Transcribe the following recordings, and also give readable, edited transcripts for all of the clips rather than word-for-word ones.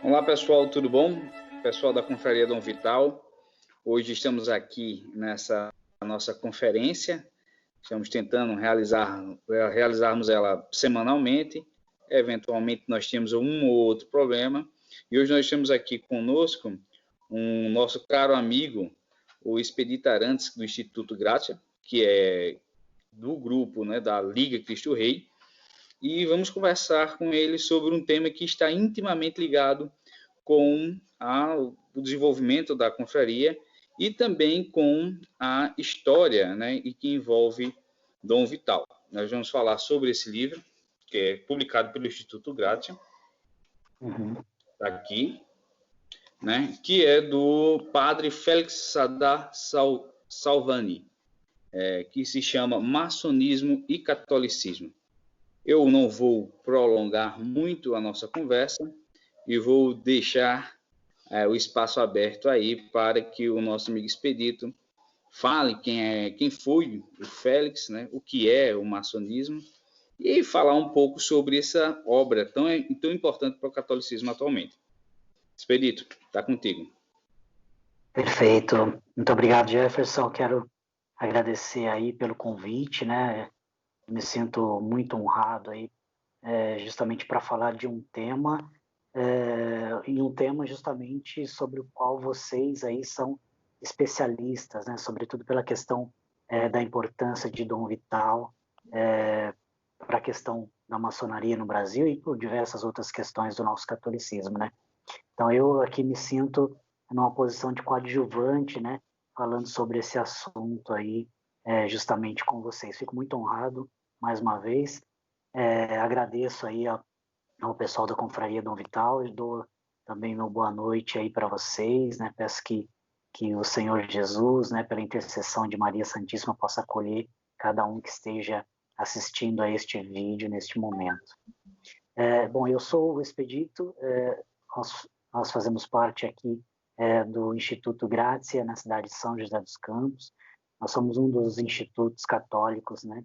Olá pessoal, tudo bom? Pessoal da Confraria Dom Vital, hoje estamos aqui nessa nossa conferência, estamos tentando realizarmos ela semanalmente, eventualmente nós temos um ou outro problema, e hoje nós temos aqui conosco um nosso caro amigo, o Expedito Arantes, do Instituto Grácia, que é do grupo, né, da Liga Cristo Rei, e vamos conversar com ele sobre um tema que está intimamente ligado com o desenvolvimento da confraria e também com a história, né, e que envolve Dom Vital. Nós vamos falar sobre esse livro, que é publicado pelo Instituto Grácia, aqui, né, que é do padre Félix Sadar Salvani, que se chama Maçonismo e Catolicismo. Eu não vou prolongar muito a nossa conversa e vou deixar o espaço aberto aí para que o nosso amigo Expedito fale quem foi o Félix, né, o que é o maçonismo, e falar um pouco sobre essa obra tão importante para o catolicismo atualmente. Expedito, está contigo. Perfeito. Muito obrigado, Jefferson. Quero agradecer aí pelo convite, né? Me sinto muito honrado aí, justamente para falar de um tema, e um tema justamente sobre o qual vocês aí são especialistas, né? Sobretudo pela questão da importância de Dom Vital para a questão da maçonaria no Brasil e por diversas outras questões do nosso catolicismo, né? Então eu aqui me sinto numa posição de coadjuvante, né? Falando sobre esse assunto aí, justamente com vocês. Fico muito honrado, mais uma vez. Agradeço aí ao pessoal da Confraria Dom Vital e dou também meu boa noite aí para vocês, né? Peço que o Senhor Jesus, né, pela intercessão de Maria Santíssima, possa acolher cada um que esteja assistindo a este vídeo neste momento. Bom, eu sou o Expedito, nós fazemos parte aqui do Instituto Grácia, na cidade de São José dos Campos. Nós somos um dos institutos católicos, né,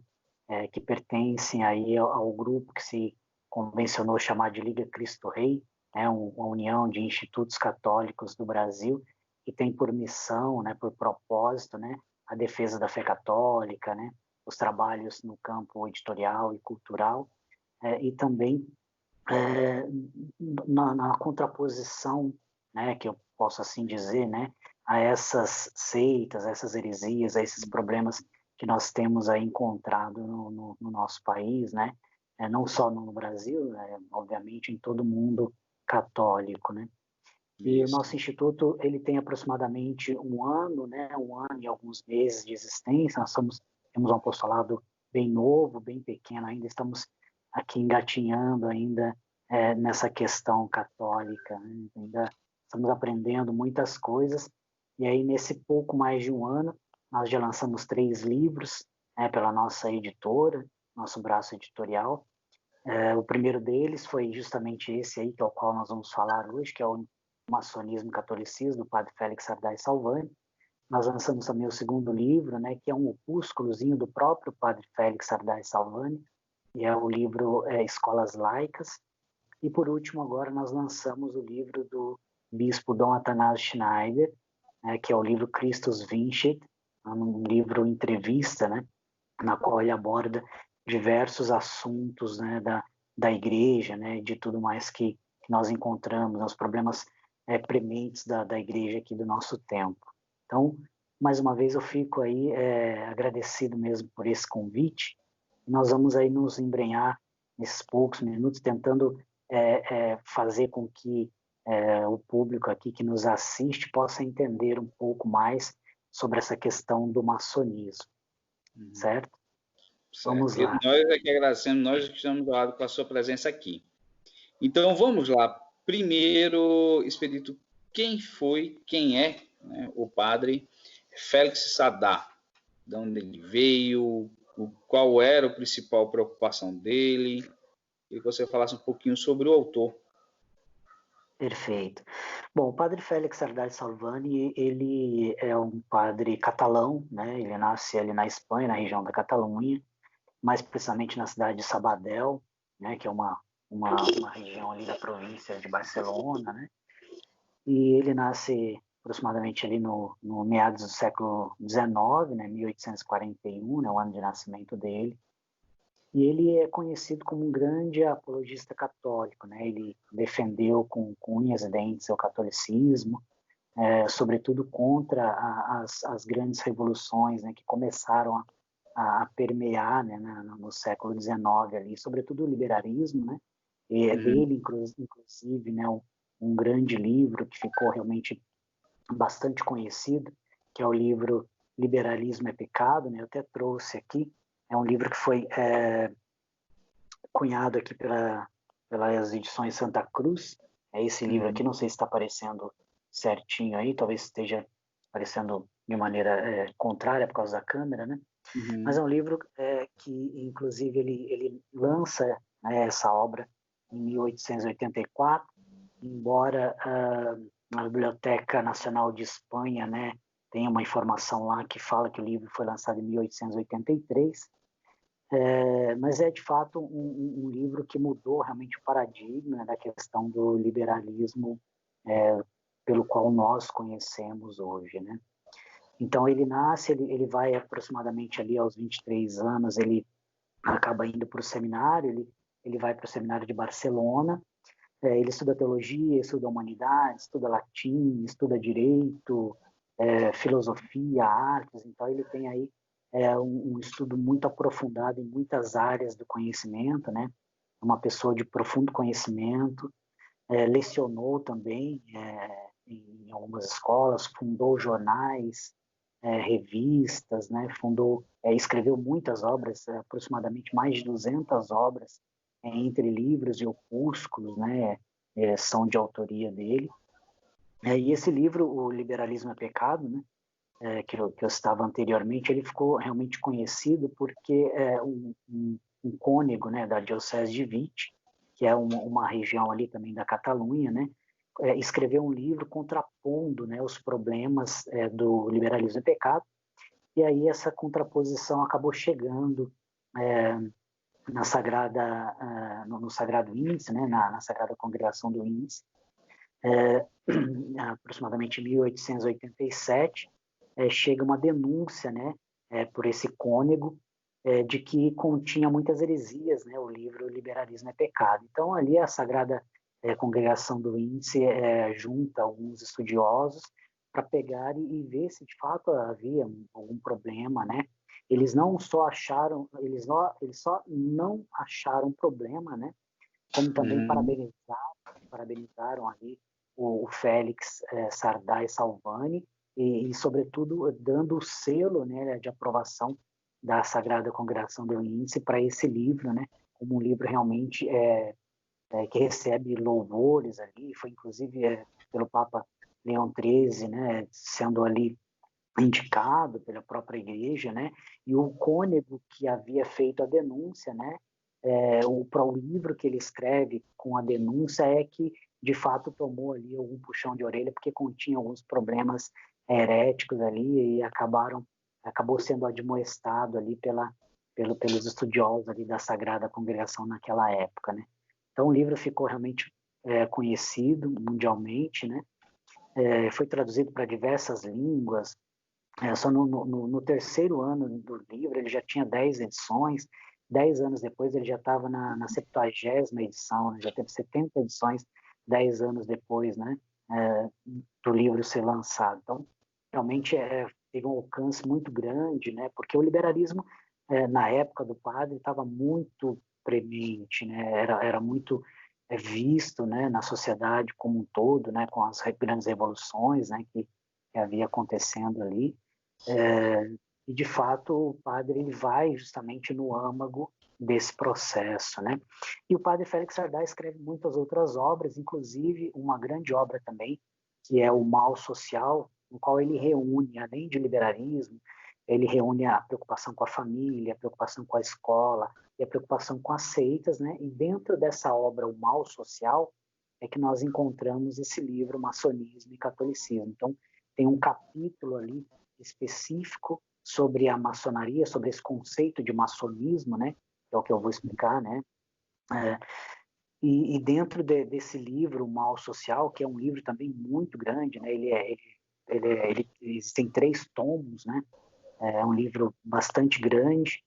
que pertencem aí ao grupo que se convencionou chamar de Liga Cristo Rei, né, uma união de institutos católicos do Brasil, que tem por missão, né, por propósito, né, a defesa da fé católica, né, os trabalhos no campo editorial e cultural, e também na contraposição, né, que eu posso assim dizer, né, a essas seitas, a essas heresias, a esses problemas que nós temos aí encontrado no nosso país, né, não só no Brasil, obviamente em todo o mundo católico, né. E o nosso instituto, ele tem aproximadamente um ano, né, um ano e alguns meses de existência. Temos um apostolado bem novo, bem pequeno ainda, estamos aqui engatinhando ainda nessa questão católica, né? Ainda estamos aprendendo muitas coisas, e aí nesse pouco mais de um ano, nós já lançamos 3 livros, né, pela nossa editora, nosso braço editorial. O primeiro deles foi justamente esse aí, que é o qual nós vamos falar hoje, que é o Maçonismo e Catolicismo, do padre Félix Sardai Salvani. Nós lançamos também o segundo livro, né, que é um opúsculozinho do próprio padre Félix Sardai Salvani, e é o livro Escolas Laicas. E por último, agora nós lançamos o livro do bispo Dom Athanásio Schneider, que é o livro Christus Vincit, um livro entrevista, né, na qual ele aborda diversos assuntos, né, da igreja, né, de tudo mais que nós encontramos, os problemas prementes da igreja aqui do nosso tempo. Então, mais uma vez eu fico aí agradecido mesmo por esse convite. Nós vamos aí nos embrenhar nesses poucos minutos, tentando fazer com que o público aqui que nos assiste possa entender um pouco mais sobre essa questão do maçonismo, certo? Vamos lá. Nós é que agradecemos, nós que estamos do lado com a sua presença aqui. Então, vamos lá. Primeiro, Expedito, quem é, né, o padre Félix Sadar? De onde ele veio? Qual era a principal preocupação dele? E que você falasse um pouquinho sobre o autor. Perfeito. Bom, o padre Félix Sardai Salvani, ele é um padre catalão, né? Ele nasce ali na Espanha, na região da Catalunha, mais precisamente na cidade de Sabadell, né? Que é uma uma região ali da província de Barcelona, né? E ele nasce aproximadamente ali no meados do século XIX, né? 1841, é o ano de nascimento dele. E ele é conhecido como um grande apologista católico, né? Ele defendeu com unhas e dentes o catolicismo, sobretudo contra as grandes revoluções, né, que começaram a permear, né, no século XIX ali, sobretudo o liberalismo, né? E é dele, inclusive, né, um grande livro que ficou realmente bastante conhecido, que é o livro Liberalismo é Pecado, né? Eu até trouxe aqui. É um livro que foi cunhado aqui pelas edições Santa Cruz. É esse livro aqui, não sei se está aparecendo certinho aí, talvez esteja aparecendo de maneira contrária por causa da câmera, né? Mas é um livro que, inclusive, ele lança, né, essa obra em 1884, embora a Biblioteca Nacional de Espanha, né, tenha uma informação lá que fala que o livro foi lançado em 1883, mas é de fato um livro que mudou realmente o paradigma, né, da questão do liberalismo pelo qual nós conhecemos hoje, né? Então ele nasce, ele vai aproximadamente ali aos 23 anos, ele acaba indo para o seminário, ele vai para o seminário de Barcelona, ele estuda teologia, estuda humanidades, estuda latim, estuda direito, filosofia, artes, então ele tem aí um estudo muito aprofundado em muitas áreas do conhecimento, né? Uma pessoa de profundo conhecimento, lecionou também em algumas escolas, fundou jornais, revistas, né? Escreveu muitas obras, aproximadamente mais de 200 obras, entre livros e opúsculos, né? São de autoria dele. E esse livro, O Liberalismo é Pecado, né? Que eu estava anteriormente, ele ficou realmente conhecido porque um cônego, né, da Diocese de Vichy, que é uma região ali também da Catalunha, né, escreveu um livro contrapondo, né, os problemas do liberalismo e pecado, e aí essa contraposição acabou chegando na Sagrada, no Sagrado Índice, né, na Sagrada Congregação do Índice, aproximadamente em 1887, chega uma denúncia, né, por esse cônego, de que continha muitas heresias, né, o livro Liberalismo é Pecado. Então, ali a Sagrada Congregação do Índice junta alguns estudiosos para pegar e ver se de fato havia algum problema, né? Eles não só acharam, eles só não acharam problema, né? Como também parabenizaram ali o Félix Sardá e Salvani, e, sobretudo, dando o selo, né, de aprovação da Sagrada Congregação do Índice para esse livro, né, como um livro realmente que recebe louvores ali, foi inclusive pelo Papa Leão XIII, né, sendo ali indicado pela própria igreja, né, e o cônego que havia feito a denúncia, né, o livro que ele escreve com a denúncia que de fato tomou ali algum puxão de orelha porque continha alguns problemas heréticos ali e acabou sendo admoestado ali pelos estudiosos ali da Sagrada Congregação naquela época, né? Então o livro ficou realmente conhecido mundialmente, né? Foi traduzido para diversas línguas. Só no terceiro ano do livro ele já tinha 10 edições. 10 anos depois ele já estava na 70ª edição, né? Já teve 70 edições 10 anos depois, né, do livro ser lançado. Então, realmente teve um alcance muito grande, né, porque o liberalismo, na época do padre, estava muito premente, né, era muito visto, né, na sociedade como um todo, né, com as grandes revoluções, né, que havia acontecendo ali. E, de fato, o padre ele vai justamente no âmago desse processo, né? E o padre Félix Sardá escreve muitas outras obras, inclusive uma grande obra também, que é O Mal Social, no qual ele reúne, além de liberalismo, ele reúne a preocupação com a família, a preocupação com a escola e a preocupação com as seitas, né? E dentro dessa obra, O Mal Social, é que nós encontramos esse livro, Maçonismo e Catolicismo. Então, tem um capítulo ali específico sobre a maçonaria, sobre esse conceito de maçonismo, né? Que é o que eu vou explicar, né? E dentro desse livro, O Mal Social, que é um livro também muito grande, né? Existem 3 tomos, né? É um livro bastante grande,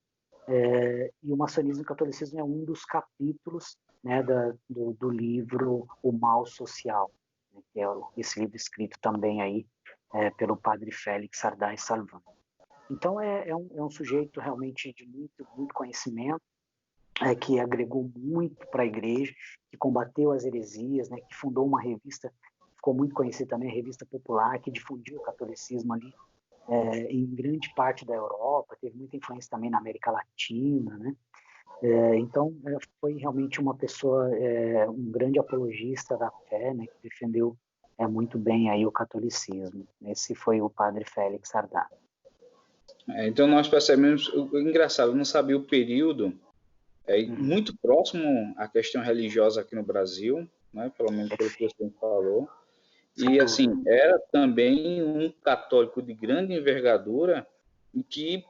e o maçonismo e o catolicismo é um dos capítulos, né, do livro O Mal Social, né, que é esse livro escrito também aí pelo padre Félix Sarday Salvan. Então é um sujeito realmente de muito, muito conhecimento, que agregou muito para a igreja, que combateu as heresias, né, que fundou uma revista, ficou muito conhecida também, a Revista Popular, que difundiu o catolicismo ali em grande parte da Europa, teve muita influência também na América Latina, né? Então, foi realmente uma pessoa, um grande apologista da fé, né, que defendeu muito bem aí o catolicismo. Esse foi o padre Félix Sarday. Então nós percebemos, engraçado, eu não sabia o período, muito próximo à questão religiosa aqui no Brasil, né, pelo menos pelo que você falou. E assim, era também um católico de grande envergadura, que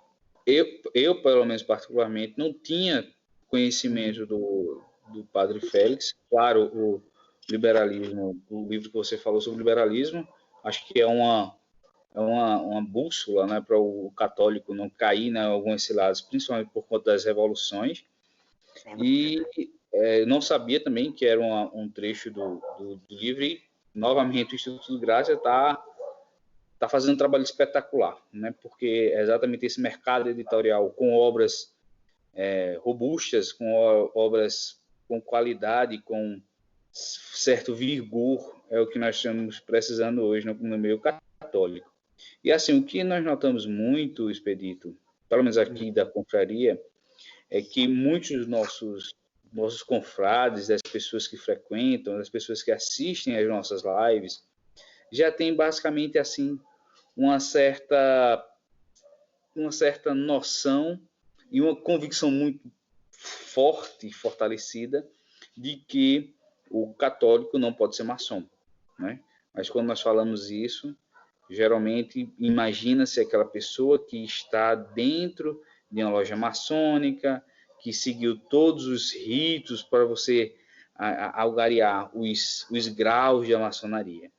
eu pelo menos particularmente, não tinha conhecimento do padre Félix. Claro, o liberalismo, o livro que você falou sobre o liberalismo, acho que é uma bússola, né, para o católico não cair, né, em alguns cilados, principalmente por conta das revoluções. E não sabia também que era um trecho do livro. E, novamente, o Instituto de Graça está fazendo um trabalho espetacular, né, porque é exatamente esse mercado editorial com obras robustas, com obras com qualidade, com certo vigor, é o que nós estamos precisando hoje no meio católico. E assim, o que nós notamos muito, Expedito, pelo menos aqui da confraria, é que muitos dos nossos confrades, das pessoas que frequentam, das pessoas que assistem às nossas lives, já tem basicamente assim uma certa noção e uma convicção muito forte e fortalecida de que o católico não pode ser maçom, né? Mas quando nós falamos isso, geralmente imagina-se aquela pessoa que está dentro de uma loja maçônica, que seguiu todos os ritos para você algarear os graus da maçonaria,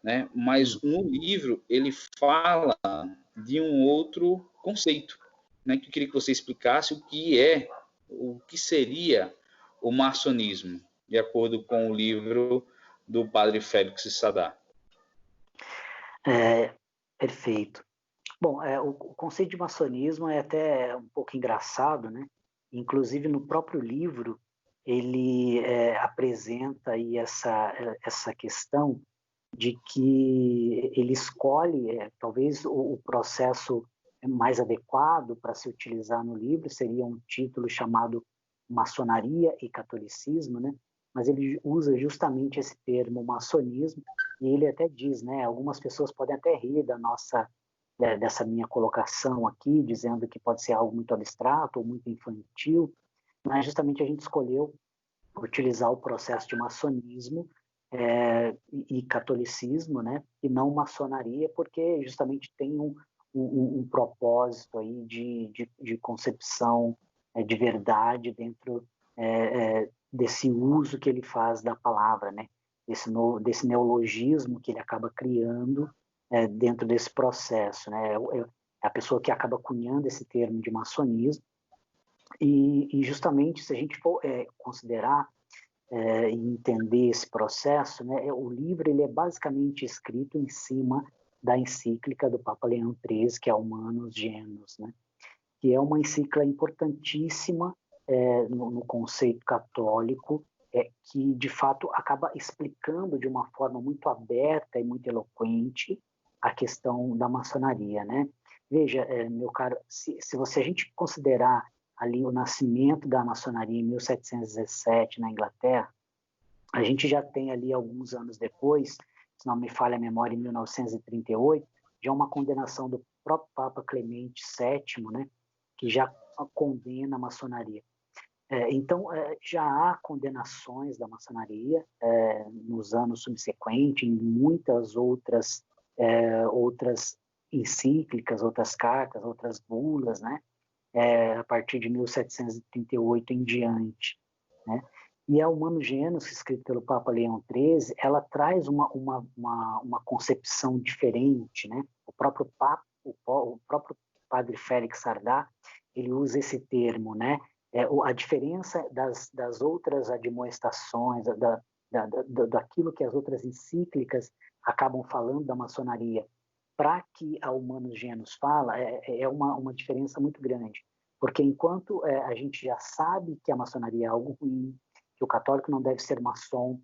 né? Mas no livro ele fala de um outro conceito, né? Que eu queria que você explicasse o que seria o maçonismo, de acordo com o livro do padre Félix Sadar. Perfeito. Bom, o conceito de maçonismo é até um pouco engraçado, né? Inclusive no próprio livro ele apresenta aí essa questão de que ele escolhe, talvez o processo mais adequado para se utilizar no livro seria um título chamado Maçonaria e Catolicismo, né? Mas ele usa justamente esse termo maçonismo, e ele até diz, né? Algumas pessoas podem até rir dessa minha colocação aqui, dizendo que pode ser algo muito abstrato ou muito infantil, mas justamente a gente escolheu utilizar o processo de maçonismo e catolicismo, né, e não maçonaria, porque justamente tem um propósito aí de concepção de verdade dentro desse uso que ele faz da palavra, né, desse neologismo que ele acaba criando dentro desse processo, né, é a pessoa que acaba cunhando esse termo de maçonismo, e justamente se a gente for considerar e entender esse processo, né, o livro ele é basicamente escrito em cima da encíclica do Papa Leão XIII, que é Humanus Genus, né, que é uma encíclica importantíssima no conceito católico, que de fato acaba explicando de uma forma muito aberta e muito eloquente a questão da maçonaria, né? Veja, meu caro, se a gente considerar ali o nascimento da maçonaria em 1717 na Inglaterra, a gente já tem ali alguns anos depois, se não me falha a memória, em 1938, já uma condenação do próprio Papa Clemente VII, né, que já condena a maçonaria. Então, já há condenações da maçonaria nos anos subsequentes, em muitas outras encíclicas, outras cartas, outras bulas, né? A partir de 1738 em diante, né? E a Humano Genus, escrita pelo Papa Leão XIII, ela traz uma concepção diferente, né? O próprio padre Félix Sardá, ele usa esse termo, né? A diferença das outras admoestações, daquilo que as outras encíclicas acabam falando da maçonaria, para que a Humano Genus fala, é uma diferença muito grande. Porque enquanto a gente já sabe que a maçonaria é algo ruim, que o católico não deve ser maçom,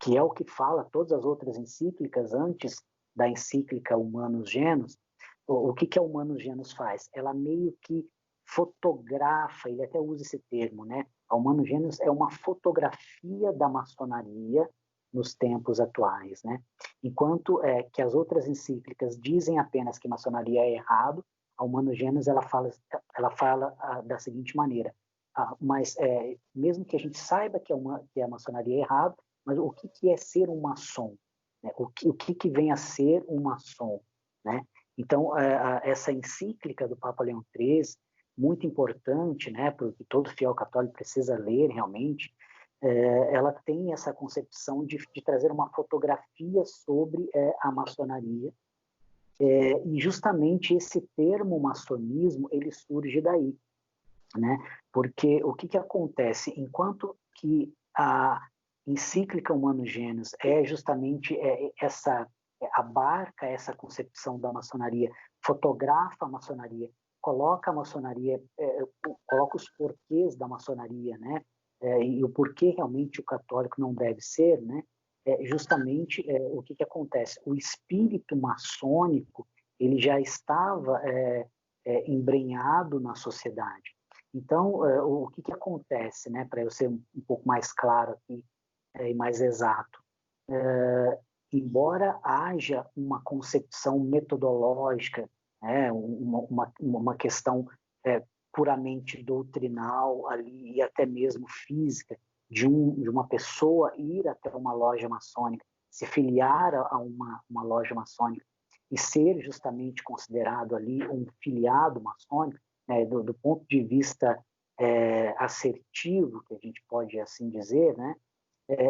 que é o que fala todas as outras encíclicas antes da encíclica Humanus Genus, o que a Humanus Genus faz? Ela meio que fotografa, ele até usa esse termo, né? A Humanus Genus é uma fotografia da maçonaria nos tempos atuais, né? Enquanto que as outras encíclicas dizem apenas que maçonaria é errado, a Humanus Genus ela fala da seguinte maneira: mas mesmo que a gente saiba que a maçonaria é errado, mas o que é ser um maçom? Né? O que vem a ser um maçom? Né? Então, essa encíclica do Papa Leão XIII, muito importante, né, porque todo fiel católico precisa ler realmente, ela tem essa concepção de trazer uma fotografia sobre a maçonaria, e justamente esse termo maçonismo, ele surge daí, né? Porque o que acontece? Enquanto que a encíclica Humanus Genus é justamente abarca essa concepção da maçonaria, fotografa a maçonaria, coloca a maçonaria, coloca os porquês da maçonaria, né? E o porquê realmente o católico não deve ser, né? Justamente o que acontece? O espírito maçônico ele já estava embrenhado na sociedade. Então, o que acontece, né? Para eu ser um pouco mais claro aqui e mais exato, embora haja uma concepção metodológica, né? uma questão puramente doutrinal ali e até mesmo física de uma pessoa ir até uma loja maçônica, se filiar a uma loja maçônica e ser justamente considerado ali um filiado maçônico, né, do ponto de vista assertivo, que a gente pode assim dizer, né,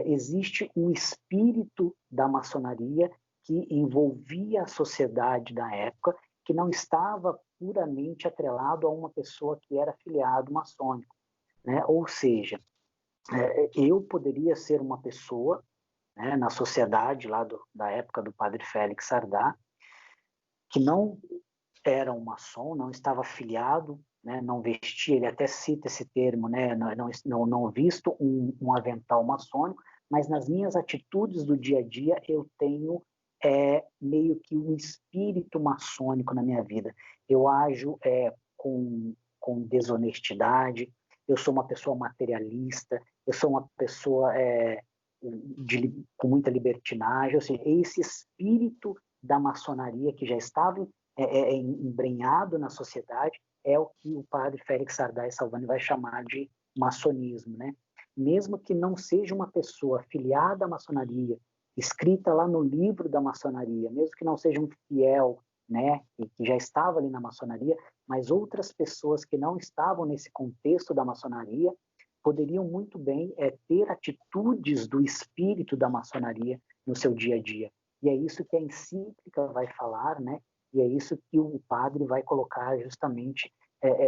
existe um espírito da maçonaria que envolvia a sociedade da época, que não estava puramente atrelado a uma pessoa que era filiado maçônico, né? Ou seja, eu poderia ser uma pessoa, né, na sociedade lá da época do padre Félix Sardá, que não era um maçom, não estava filiado, né, não vestia, ele até cita esse termo, né, não visto um avental maçônico, mas nas minhas atitudes do dia a dia eu tenho meio que um espírito maçônico na minha vida. Eu ajo com desonestidade, eu sou uma pessoa materialista, eu sou uma pessoa com muita libertinagem, ou seja, esse espírito da maçonaria que já estava embrenhado na sociedade é o que o padre Félix Sardá Salvani vai chamar de maçonismo, né? Mesmo que não seja uma pessoa filiada à maçonaria, escrita lá no livro da maçonaria, mesmo que não seja um fiel, né, que já estava ali na maçonaria, mas outras pessoas que não estavam nesse contexto da maçonaria poderiam muito bem ter atitudes do espírito da maçonaria no seu dia a dia. E é isso que a encíclica vai falar, né? E é isso que o padre vai colocar justamente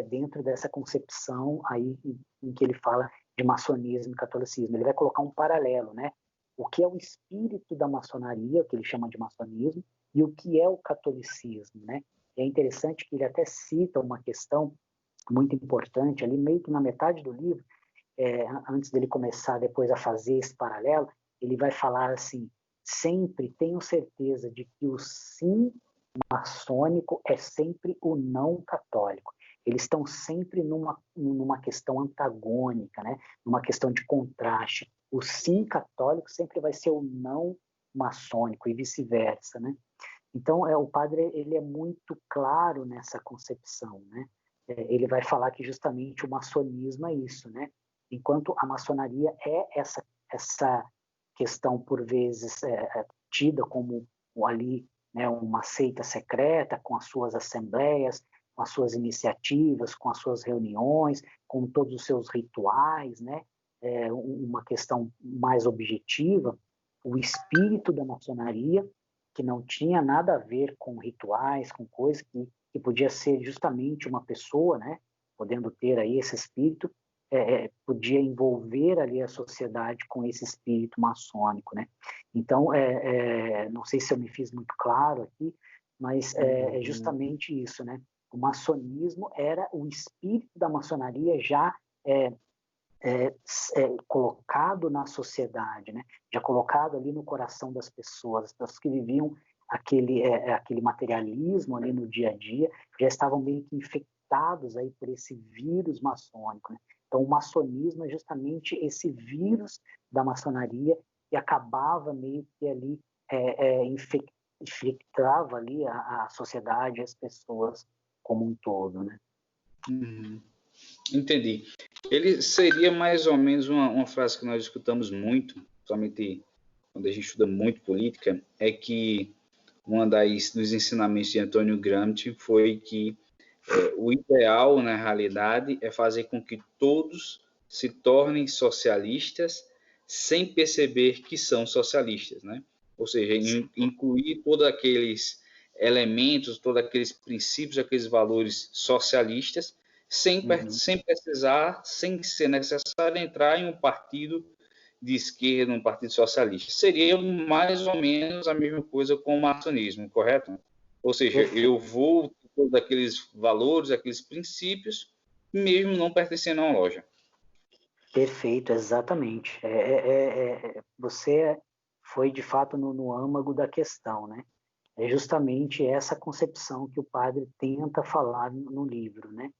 dentro dessa concepção aí em que ele fala de maçonismo e catolicismo. Ele vai colocar um paralelo, né? O que é o espírito da maçonaria, o que ele chama de maçonismo, e o que é o catolicismo, né? E é interessante que ele até cita uma questão muito importante ali, meio que na metade do livro, antes dele começar depois a fazer esse paralelo, ele vai falar assim: sempre tenho certeza de que o sim maçônico é sempre o não católico. Eles estão sempre numa questão antagônica, né? Numa questão de contraste. O sim católico sempre vai ser o não maçônico e vice-versa, né? Então, o padre ele é muito claro nessa concepção, né? Ele vai falar que justamente o maçonismo é isso, né? Enquanto a maçonaria é essa questão, por vezes, tida como ali, né, uma seita secreta, com as suas assembleias, com as suas iniciativas, com as suas reuniões, com todos os seus rituais, né? uma questão mais objetiva, o espírito da maçonaria, que não tinha nada a ver com rituais, com coisas que podia ser justamente uma pessoa, né, podendo ter aí esse espírito, podia envolver ali a sociedade com esse espírito maçônico, né? Então, não sei se eu me fiz muito claro aqui, mas é justamente isso, né? O maçonismo era o espírito da maçonaria já colocado na sociedade, né? Já colocado ali no coração das pessoas, as pessoas que viviam aquele materialismo ali no dia a dia, já estavam meio que infectados aí por esse vírus maçônico, né? Então, o maçonismo é justamente esse vírus da maçonaria que acabava meio que ali infectava ali a sociedade, as pessoas como um todo, né? Entendi. Ele seria mais ou menos uma frase que nós escutamos muito, somente quando a gente estuda muito política, é que dos ensinamentos de Antônio Gramsci foi que o ideal, na realidade, é fazer com que todos se tornem socialistas sem perceber que são socialistas, né? Ou seja, incluir todos aqueles elementos, todos aqueles princípios, aqueles valores socialistas, sem precisar, sem ser necessário entrar em um partido de esquerda, um partido socialista. Seria mais ou menos a mesma coisa com o maçonismo, correto? Ou seja, eu vou todos aqueles valores, aqueles princípios, mesmo não pertencendo a uma loja. Perfeito, exatamente. Você foi, de fato, no âmago da questão, né? É justamente essa concepção que o padre tenta falar no livro, né?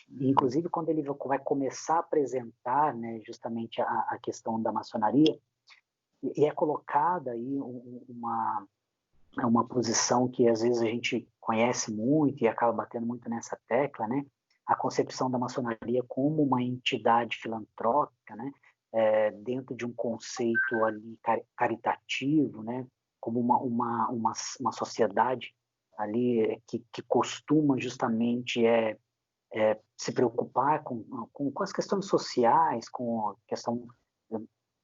E, inclusive, quando ele vai começar a apresentar, né, justamente a questão da maçonaria, e é colocada aí uma posição que às vezes a gente conhece muito e acaba batendo muito nessa tecla, né? A concepção da maçonaria como uma entidade filantrópica, né? Dentro de um conceito ali caritativo, né? Como uma sociedade ali que costuma justamente se preocupar com as questões sociais, com a questão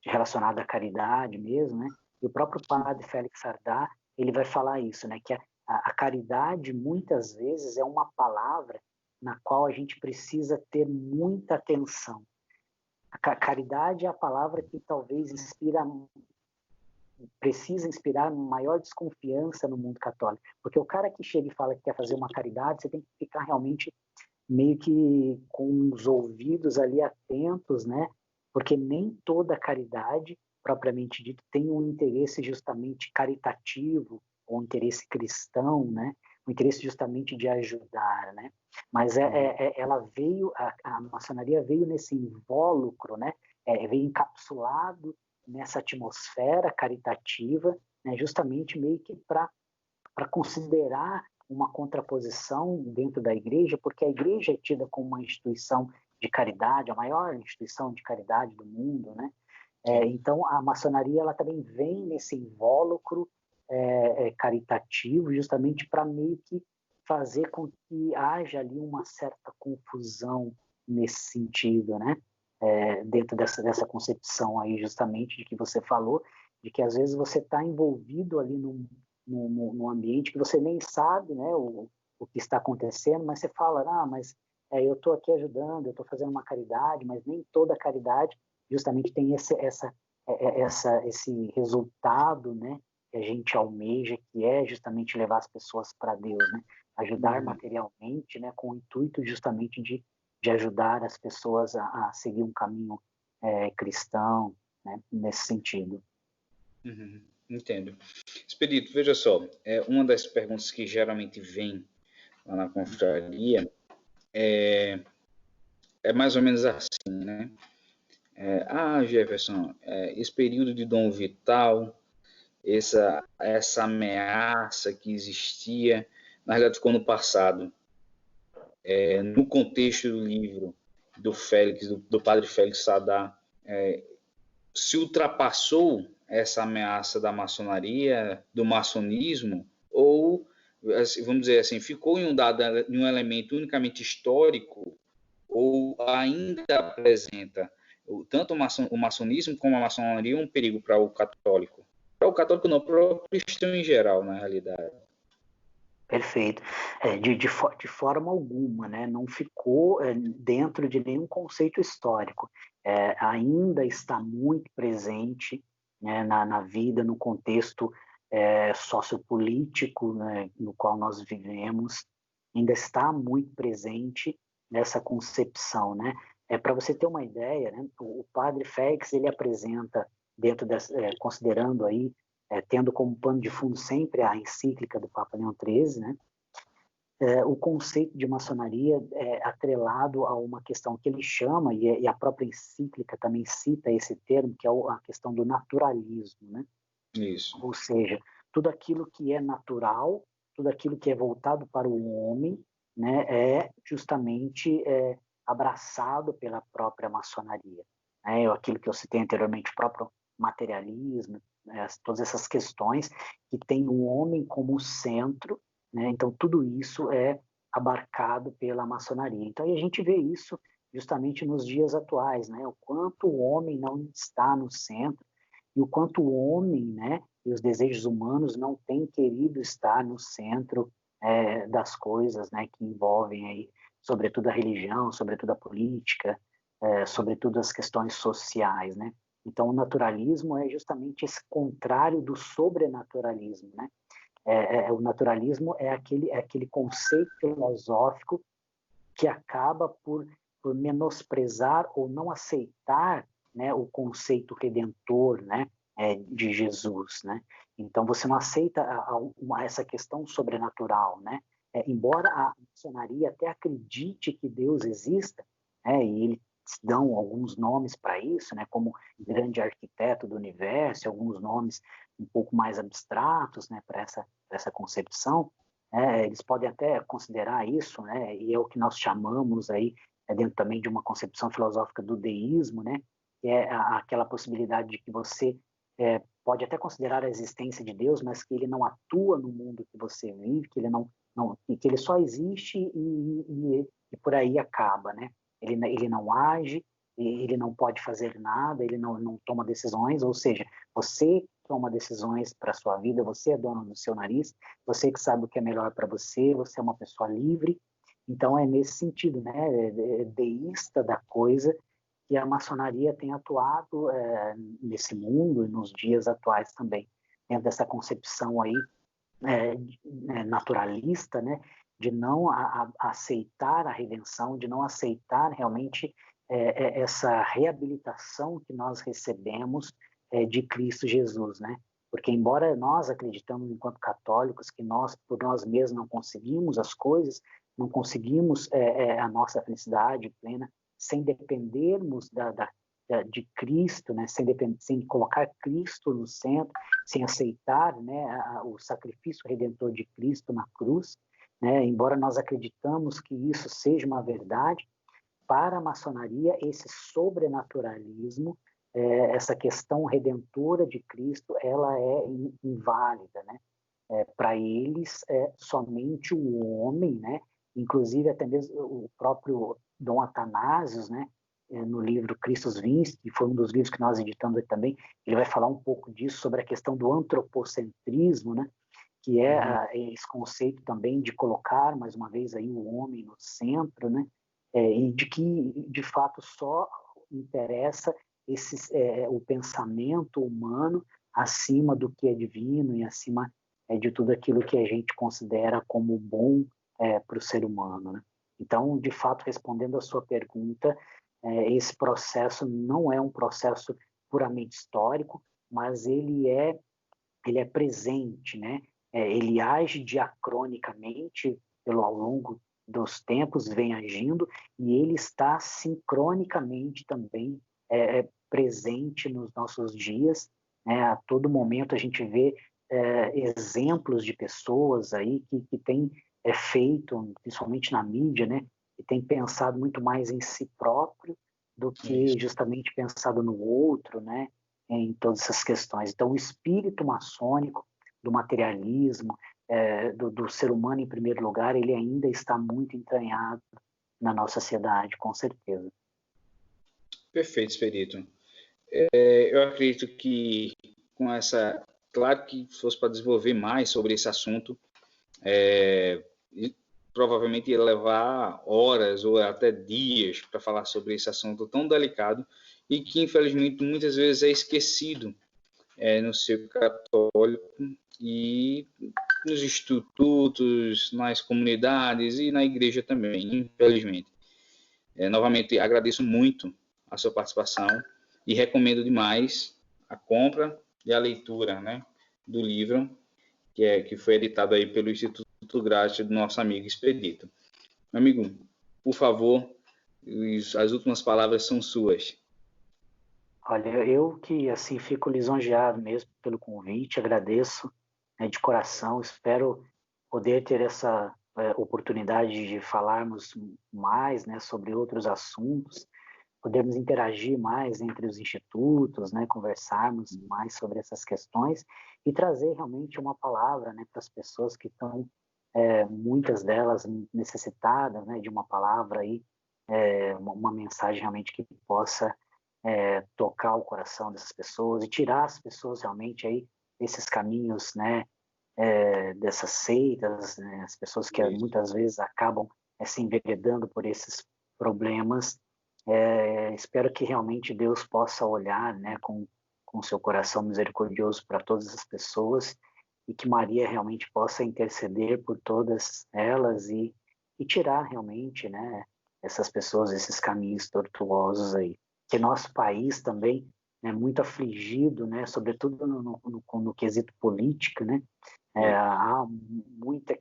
relacionada à caridade mesmo, né? E o próprio padre Félix Sardá, ele vai falar isso, né? Que a caridade, muitas vezes, é uma palavra na qual a gente precisa ter muita atenção. A caridade é a palavra que talvez precisa inspirar maior desconfiança no mundo católico. Porque o cara que chega e fala que quer fazer uma caridade, você tem que ficar realmente meio que com os ouvidos ali atentos, né? Porque nem toda caridade, propriamente dito, tem um interesse justamente caritativo, ou um interesse cristão, né? Um interesse justamente de ajudar, né? Mas ela veio, a maçonaria veio nesse invólucro, né? Veio encapsulado nessa atmosfera caritativa, né? Justamente meio que para considerar uma contraposição dentro da igreja, porque a igreja é tida como uma instituição de caridade, a maior instituição de caridade do mundo, né? Então, a maçonaria ela também vem nesse invólucro caritativo, justamente para meio que fazer com que haja ali uma certa confusão nesse sentido, né? Dentro dessa concepção aí, justamente, de que você falou, de que às vezes você está envolvido ali num ambiente que você nem sabe, né, o que está acontecendo, mas você fala, mas eu estou aqui ajudando, eu estou fazendo uma caridade, mas nem toda caridade justamente tem esse resultado, né, que a gente almeja, que é justamente levar as pessoas para Deus, né, ajudar materialmente, né, com o intuito justamente de ajudar as pessoas a seguir um caminho cristão, né, nesse sentido. Entendo. Expedito, veja só, uma das perguntas que geralmente vem lá na confraria é mais ou menos assim, né? Jefferson, esse período de Dom Vital, essa ameaça que existia, na realidade ficou no passado. No contexto do livro do Félix, do padre Félix Sardá, se ultrapassou essa ameaça da maçonaria, do maçonismo, ou, vamos dizer assim, ficou em um elemento unicamente histórico, ou ainda apresenta tanto o maçonismo como a maçonaria um perigo para o católico? Para o católico não, para o cristão em geral, na realidade. Perfeito. De forma alguma, né? Não ficou dentro de nenhum conceito histórico. Ainda está muito presente, né, na vida, no contexto sociopolítico, né, no qual nós vivemos, ainda está muito presente nessa concepção, né? Para você ter uma ideia, né, o padre Félix, ele apresenta, dentro considerando aí, tendo como pano de fundo sempre a encíclica do Papa Leão XIII, né? O conceito de maçonaria é atrelado a uma questão que ele chama, e a própria encíclica também cita esse termo, que é a questão do naturalismo, né? Isso. Ou seja, tudo aquilo que é natural, tudo aquilo que é voltado para o homem, né, é justamente abraçado pela própria maçonaria. Né? Aquilo que eu citei anteriormente, o próprio materialismo, né, todas essas questões que tem o homem como centro, né? Então tudo isso é abarcado pela maçonaria. Então a gente vê isso justamente nos dias atuais, né? O quanto o homem não está no centro e o quanto o homem, né, e os desejos humanos não têm querido estar no centro das coisas, né, que envolvem aí, sobretudo a religião, sobretudo a política, sobretudo as questões sociais, né? Então o naturalismo é justamente esse contrário do sobrenaturalismo, né? O naturalismo é aquele conceito filosófico que acaba por menosprezar ou não aceitar, né, o conceito redentor, né, de Jesus, né? Então você não aceita essa questão sobrenatural, né? Embora a maçonaria até acredite que Deus exista, e eles dão alguns nomes para isso, né, como grande arquiteto do universo, alguns nomes um pouco mais abstratos, né, para essa concepção. Eles podem até considerar isso, né, e é o que nós chamamos aí, dentro também de uma concepção filosófica do deísmo, né, que é aquela possibilidade de que você pode até considerar a existência de Deus, mas que ele não atua no mundo que você vive, que ele que ele só existe e por aí acaba, né? Ele não age, ele não pode fazer nada, ele não toma decisões, ou seja, você toma decisões para a sua vida, você é dono do seu nariz, você que sabe o que é melhor para você, você é uma pessoa livre. Então é nesse sentido, né, deísta da coisa, que a maçonaria tem atuado nesse mundo e nos dias atuais também, dentro dessa concepção aí naturalista, né, de não aceitar a redenção, de não aceitar realmente essa reabilitação que nós recebemos de Cristo Jesus, né? Porque embora nós acreditamos enquanto católicos que nós por nós mesmos não conseguimos as coisas, não conseguimos a nossa felicidade plena sem dependermos de Cristo, né? Sem colocar Cristo no centro, sem aceitar, né, o sacrifício redentor de Cristo na cruz, né? Embora nós acreditamos que isso seja uma verdade, para a maçonaria esse sobrenaturalismo, essa questão redentora de Cristo, ela é inválida, né? Para eles é somente o homem, né? Inclusive até mesmo o próprio Dom Atanásio, né? No livro Christus Vinci, que foi um dos livros que nós editamos aqui também, ele vai falar um pouco disso, sobre a questão do antropocentrismo, né? Que é esse conceito também de colocar, mais uma vez, aí o homem no centro, né? E de que, de fato, só interessa o pensamento humano acima do que é divino e acima de tudo aquilo que a gente considera como bom para o ser humano, né? Então, de fato, respondendo a sua pergunta, esse processo não é um processo puramente histórico, mas ele é presente, né? Ele age diacronicamente ao longo dos tempos, vem agindo, e ele está sincronicamente também presente nos nossos dias, né? A todo momento a gente vê exemplos de pessoas aí que têm feito, principalmente na mídia, né? Que têm pensado muito mais em si próprio do que justamente pensado no outro, né? Em todas essas questões. Então, o espírito maçônico, do materialismo, do ser humano em primeiro lugar, ele ainda está muito entranhado na nossa sociedade, com certeza. Perfeito, Expedito. Eu acredito que com essa... Claro que fosse para desenvolver mais sobre esse assunto, provavelmente ia levar horas ou até dias para falar sobre esse assunto tão delicado e que, infelizmente, muitas vezes é esquecido no seio católico e nos institutos, nas comunidades e na igreja também, infelizmente. Novamente, agradeço muito a sua participação e recomendo demais a compra e a leitura, né, do livro que foi editado aí pelo Instituto Grátis do nosso amigo Expedito. Amigo, por favor, as últimas palavras são suas. Olha, eu que assim fico lisonjeado mesmo pelo convite, agradeço, né, de coração, espero poder ter essa oportunidade de falarmos mais, né, sobre outros assuntos, podermos interagir mais entre os institutos, né, conversarmos mais sobre essas questões e trazer realmente uma palavra, né, para as pessoas que estão, muitas delas necessitadas, né, de uma palavra aí, uma mensagem realmente que possa tocar o coração dessas pessoas e tirar as pessoas realmente aí desses caminhos, né, dessas seitas, né, as pessoas que muitas vezes acabam se enveredando por esses problemas. Espero que realmente Deus possa olhar, né, com seu coração misericordioso para todas as pessoas e que Maria realmente possa interceder por todas elas e tirar realmente, né, essas pessoas, esses caminhos tortuosos aí. Que nosso país também é muito afligido, né, sobretudo no quesito político, né, há muita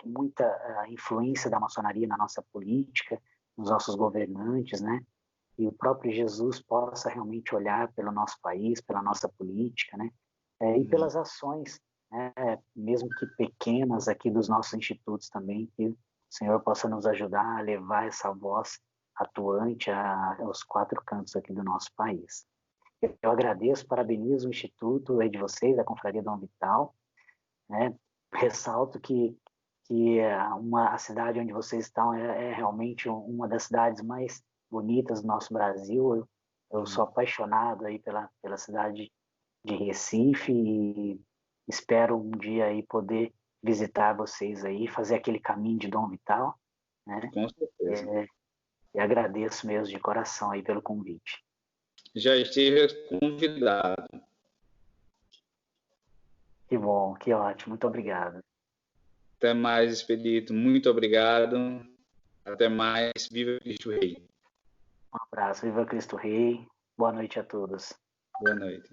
influência da maçonaria na nossa política, nos nossos governantes, né, e o próprio Jesus possa realmente olhar pelo nosso país, pela nossa política, né, e pelas ações, né, mesmo que pequenas aqui dos nossos institutos também, que o Senhor possa nos ajudar a levar essa voz atuante aos quatro cantos aqui do nosso país. Eu agradeço, parabenizo o Instituto de vocês, a Confraria Dom Vital, né? Ressalto que a cidade onde vocês estão é realmente uma das cidades mais bonitas do nosso Brasil. Eu sou apaixonado aí pela cidade de Recife e espero um dia aí poder visitar vocês aí, fazer aquele caminho de Dom Vital, né? Com certeza. E agradeço mesmo de coração aí pelo convite. Já esteja convidado. Que bom, que ótimo, muito obrigado. Até mais, Expedito. Muito obrigado. Até mais. Viva Cristo Rei. Um abraço, viva Cristo Rei, boa noite a todos. Boa noite.